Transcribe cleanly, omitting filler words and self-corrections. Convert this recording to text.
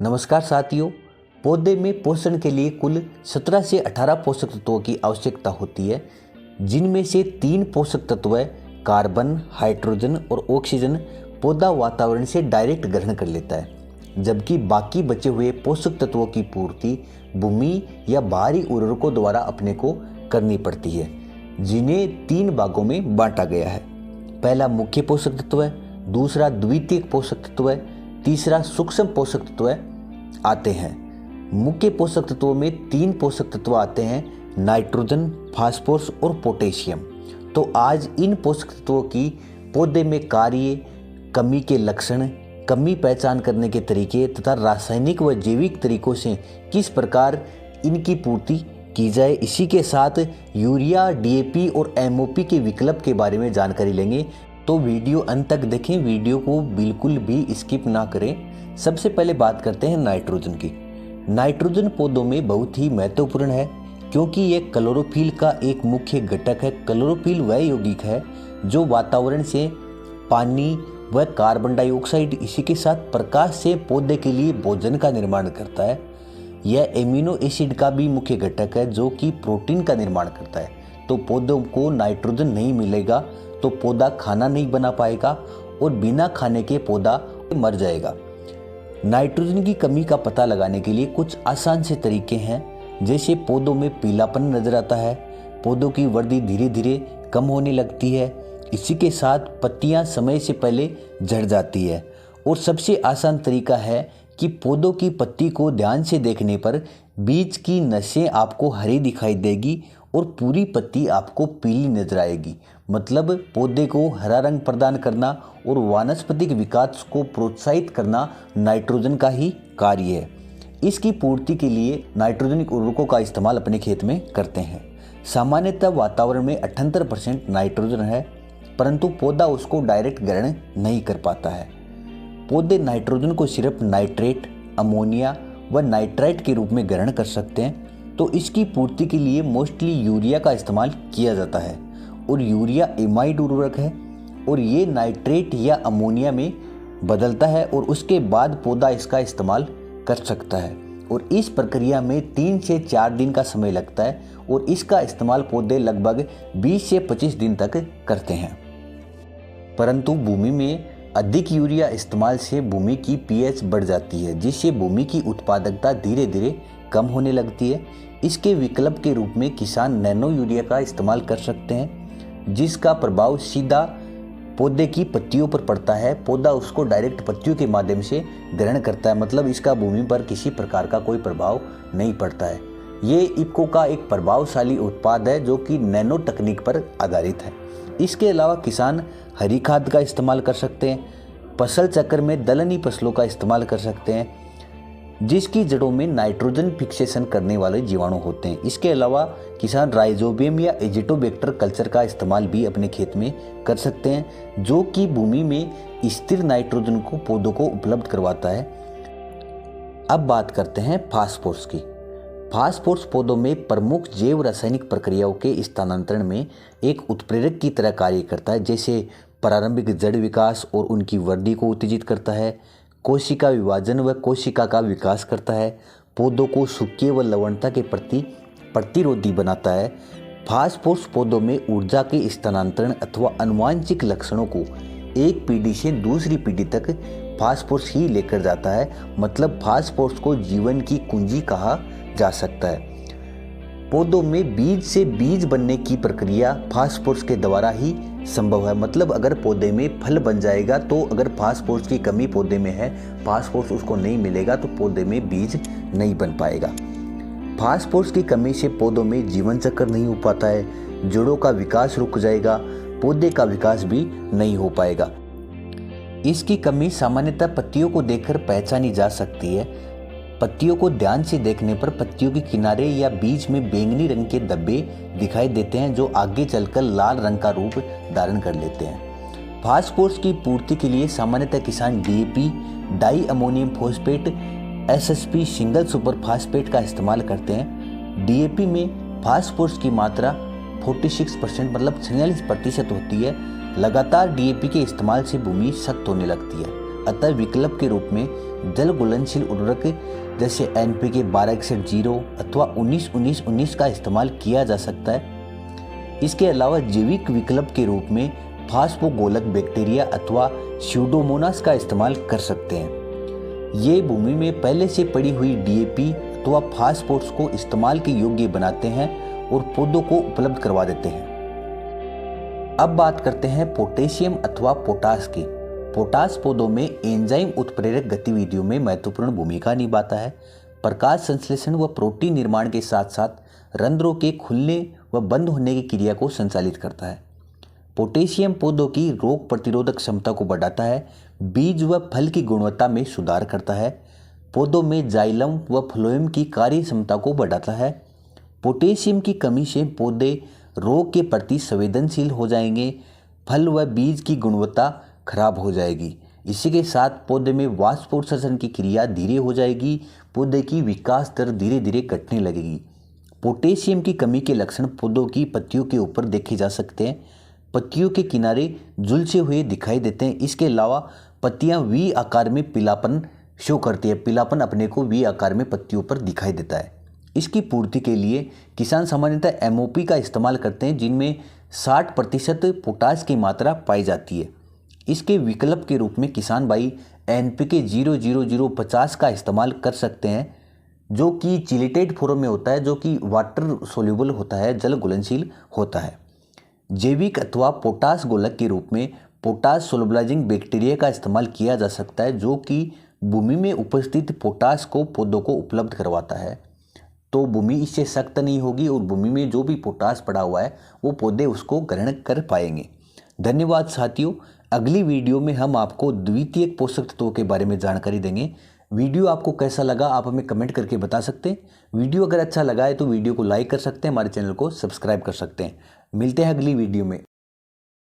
नमस्कार साथियों। पौधे में पोषण के लिए कुल 17 से 18 पोषक तत्वों की आवश्यकता होती है, जिनमें से 3 पोषक तत्व कार्बन, हाइड्रोजन और ऑक्सीजन पौधा वातावरण से डायरेक्ट ग्रहण कर लेता है, जबकि बाकी बचे हुए पोषक तत्वों की पूर्ति भूमि या बाहरी उर्वरकों द्वारा अपने को करनी पड़ती है, जिन्हें 3 भागों में बांटा गया है। पहला मुख्य पोषक तत्व है, दूसरा द्वितीयक पोषक तत्व है, तीसरा सूक्ष्म पोषक तत्व आते हैं। मुख्य पोषक तत्वों में 3 पोषक तत्व आते हैं, नाइट्रोजन, फास्फोरस और पोटेशियम। तो आज इन पोषक तत्वों की पौधे में कार्य, कमी के लक्षण, कमी पहचान करने के तरीके तथा रासायनिक व जैविक तरीकों से किस प्रकार इनकी पूर्ति की जाए, इसी के साथ यूरिया, डीएपी और एमओपी के विकल्प के बारे में जानकारी लेंगे। तो वीडियो अंत तक देखें, वीडियो को बिल्कुल भी स्किप ना करें। सबसे पहले बात करते हैं नाइट्रोजन की। नाइट्रोजन पौधों में बहुत ही महत्वपूर्ण है, क्योंकि यह क्लोरोफिल का एक मुख्य घटक है। क्लोरोफिल वह यौगिक है जो वातावरण से पानी व कार्बन डाइऑक्साइड, इसी के साथ प्रकाश से पौधे के लिए भोजन का निर्माण करता है। यह एमिनो एसिड का भी मुख्य घटक है जो कि प्रोटीन का निर्माण करता है। तो पौधों को नाइट्रोजन नहीं मिलेगा तो पौधा खाना नहीं बना पाएगा और बिना खाने के पौधा मर जाएगा। नाइट्रोजन की कमी का पता लगाने के लिए कुछ आसान से तरीके हैं, जैसे पौधों में पीलापन नजर आता है, पौधों की वृद्धि धीरे धीरे कम होने लगती है, इसी के साथ पत्तियां समय से पहले झड़ जाती है। और सबसे आसान तरीका है कि पौधों की पत्ती को ध्यान से देखने पर बीच की नसें आपको हरी दिखाई देगी और पूरी पत्ती आपको पीली नजर आएगी। मतलब पौधे को हरा रंग प्रदान करना और वानस्पतिक विकास को प्रोत्साहित करना नाइट्रोजन का ही कार्य है। इसकी पूर्ति के लिए नाइट्रोजनिक उर्वरकों का इस्तेमाल अपने खेत में करते हैं। सामान्यतः वातावरण में 78% नाइट्रोजन है, परंतु पौधा उसको डायरेक्ट ग्रहण नहीं कर पाता है। पौधे नाइट्रोजन को सिर्फ नाइट्रेट, अमोनिया व नाइट्राइट के रूप में ग्रहण कर सकते हैं। तो इसकी पूर्ति के लिए मोस्टली यूरिया का इस्तेमाल किया जाता है, और यूरिया एमाइड उर्वरक है और ये नाइट्रेट या अमोनिया में बदलता है और उसके बाद पौधा इसका इस्तेमाल कर सकता है। और इस प्रक्रिया में 3 से 4 दिन का समय लगता है और इसका इस्तेमाल पौधे लगभग 20 से 25 दिन तक करते हैं। परंतु भूमि में अधिक यूरिया इस्तेमाल से भूमि की पीएच बढ़ जाती है, जिससे भूमि की उत्पादकता धीरे धीरे कम होने लगती है। इसके विकल्प के रूप में किसान नैनो यूरिया का इस्तेमाल कर सकते हैं, जिसका प्रभाव सीधा पौधे की पत्तियों पर पड़ता है। पौधा उसको डायरेक्ट पत्तियों के माध्यम से ग्रहण करता है, मतलब इसका भूमि पर किसी प्रकार का कोई प्रभाव नहीं पड़ता है। ये इफ्को का एक प्रभावशाली उत्पाद है जो कि नैनो तकनीक पर आधारित है। इसके अलावा किसान हरी खाद का इस्तेमाल कर सकते हैं, फसल चक्र में दलहनी फसलों का इस्तेमाल कर सकते हैं, जिसकी जड़ों में नाइट्रोजन फिक्सेशन करने वाले जीवाणु होते हैं। इसके अलावा किसान राइजोबियम या एजिटोबैक्टर कल्चर का इस्तेमाल भी अपने खेत में कर सकते हैं, जो कि भूमि में स्थिर नाइट्रोजन को पौधों को उपलब्ध करवाता है। अब बात करते हैं फास्फोरस की। फास्फोरस पौधों में प्रमुख जैव रासायनिक प्रक्रियाओं के स्थानांतरण में एक उत्प्रेरक की तरह कार्य करता है, जैसे प्रारंभिक जड़ विकास और उनकी वृद्धि को उत्तेजित करता है, कोशिका विभाजन व कोशिका का विकास करता है, पौधों को सूखे व लवणता के प्रति प्रतिरोधी बनाता है। फास्फोरस पौधों में ऊर्जा के स्थानांतरण अथवा आनुवंशिक लक्षणों को एक पीढ़ी से दूसरी पीढ़ी तक फास्फोरस ही लेकर जाता है। मतलब फास्फोरस को जीवन की कुंजी कहा जा सकता है। पौधों में बीज से बीज बनने की प्रक्रिया फास्फोरस के द्वारा ही संभव है। मतलब अगर पौधे में फल बन जाएगा तो अगर फास्फोरस की कमी पौधे में है, फास्फोरस उसको नहीं मिलेगा तो पौधे में बीज नहीं बन पाएगा। फास्फोरस की कमी से पौधों में जीवन चक्र नहीं हो पाता है, जड़ों का विकास रुक जाएगा, पौधे का विकास भी नहीं हो पाएगा। इसकी कमी सामान्यतः पत्तियों को देखकर पहचानी जा सकती है। पत्तियों को ध्यान से देखने पर पत्तियों के किनारे या बीच में बैंगनी रंग के धब्बे दिखाई देते हैं, जो आगे चलकर लाल रंग का रूप धारण कर लेते हैं। फास्फोरस की पूर्ति के लिए सामान्यतः किसान DAP, di ammonium phosphate, SSP, single super phosphate का इस्तेमाल करते हैं। डीएपी में फास्फोरस की मात्रा 46% मतलब 46% होती है। लगातार डीएपी के इस्तेमाल से भूमि सख्त होने लगती है। अतः विकल्प के रूप में जल घुलनशील उर्वरक जैसे NPK 1261 अथवा 19-19-19 का इस्तेमाल किया जा सकता है। इसके अलावा जैविक विकल्प के रूप में फास्फोगोलक बैक्टीरिया अथवा स्यूडोमोनास का इस्तेमाल कर सकते हैं। ये भूमि में पहले से पड़ी हुई DAP अथवा फास्फोरस को इस्तेमाल के योग्य बनाते हैं और पौधों को उपलब्ध करवा देते हैं। अब बात करते हैं पोटेशियम अथवा पोटास की। पोटास पौधों में एंजाइम उत्प्रेरक गतिविधियों में महत्वपूर्ण भूमिका निभाता है। प्रकाश संश्लेषण व प्रोटीन निर्माण के साथ साथ रंध्रों के खुलने व बंद होने की क्रिया को संचालित करता है। पोटेशियम पौधों की रोग प्रतिरोधक क्षमता को बढ़ाता है, बीज व फल की गुणवत्ता में सुधार करता है, पौधों में जाइलम व फ्लोएम की कार्य क्षमता को बढ़ाता है। पोटेशियम की कमी से पौधे रोग के प्रति संवेदनशील हो जाएंगे, फल व बीज की गुणवत्ता खराब हो जाएगी। इसी के साथ पौधे में वाष्पोत्सर्जन की क्रिया धीरे हो जाएगी, पौधे की विकास दर धीरे धीरे घटने लगेगी। पोटेशियम की कमी के लक्षण पौधों की पत्तियों के ऊपर देखे जा सकते हैं। पत्तियों के किनारे झुलसे हुए दिखाई देते हैं। इसके अलावा पत्तियां V आकार में पीलापन शो करती है। पीलापन अपने को V आकार में पत्तियों पर दिखाई देता है। इसकी पूर्ति के लिए किसान सामान्यतः MOP का इस्तेमाल करते हैं, जिनमें 60% पोटास की मात्रा पाई जाती है। इसके विकल्प के रूप में किसान भाई NPK 00050 का इस्तेमाल कर सकते हैं, जो कि चिलेटेड फॉर्म में होता है, जो कि वाटर सोल्यूबल होता है, जल घुलनशील होता है। जैविक अथवा पोटास गोलक के रूप में पोटास सोल्युबलाइजिंग बैक्टीरिया का इस्तेमाल किया जा सकता है, जो कि भूमि में उपस्थित पोटास को पौधों को उपलब्ध करवाता है। तो भूमि इससे सख्त नहीं होगी और भूमि में जो भी पोटास पड़ा हुआ है वो पौधे उसको ग्रहण कर पाएंगे। धन्यवाद साथियों। अगली वीडियो में हम आपको द्वितीयक पोषक तत्वों के बारे में जानकारी देंगे। वीडियो आपको कैसा लगा आप हमें कमेंट करके बता सकते हैं। वीडियो अगर अच्छा लगा है तो वीडियो को लाइक कर सकते हैं, हमारे चैनल को सब्सक्राइब कर सकते हैं। मिलते हैं अगली वीडियो में।